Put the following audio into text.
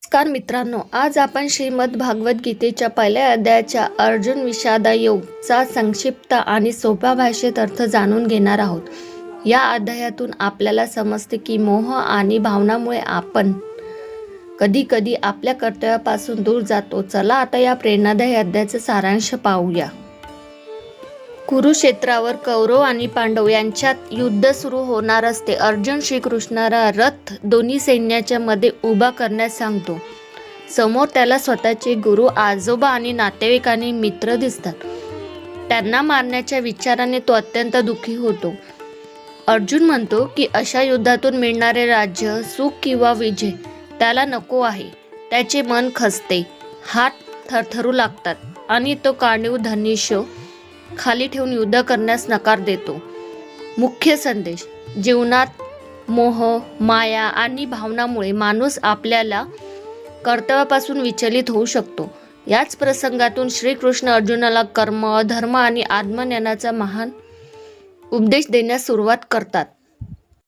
नमस्कार मित्रांनो, आज आपण श्रीमद भागवत गीतेच्या पहिल्या अध्यायाच्या अर्जुन विषादा योगचा संक्षिप्त आणि सोप्या भाषेत अर्थ जाणून घेणार आहोत. या अध्यायातून आपल्याला समजते की मोह आणि भावनामुळे आपण कधी कधी आपल्या कर्तव्यापासून दूर जातो. चला आता या प्रेरणादायी अध्यायाचा सारांश पाहूया. कुरुक्षेत्रावर कौरव आणि पांडव यांच्यात युद्ध सुरू होणार असते. अर्जुन श्रीकृष्णाला रथ दोन्ही सैन्याच्या मध्ये उभा करण्यास सांगतो. समोर त्याला स्वतःचे गुरु, आजोबा आणि नातेवाईक आणि मित्र दिसतात. त्यांना मारण्याच्या विचाराने तो अत्यंत दुःखी होतो. अर्जुन म्हणतो की अशा युद्धातून मिळणारे राज्य, सुख किंवा विजय त्याला नको आहे. त्याचे मन खचते, हात थरथरू लागतात आणि तो काढीव धनुष्य खाली ठेवून युद्ध करण्यास नकार देतो. मुख्य संदेश: जीवनात मोह, माया आणि भावनामुळे माणूस आपल्याला कर्तव्यापासून विचलित होऊ शकतो. याच प्रसंगातून श्रीकृष्ण अर्जुनाला कर्म, धर्म आणि आत्मज्ञानाचा महान उपदेश देण्यास सुरुवात करतात.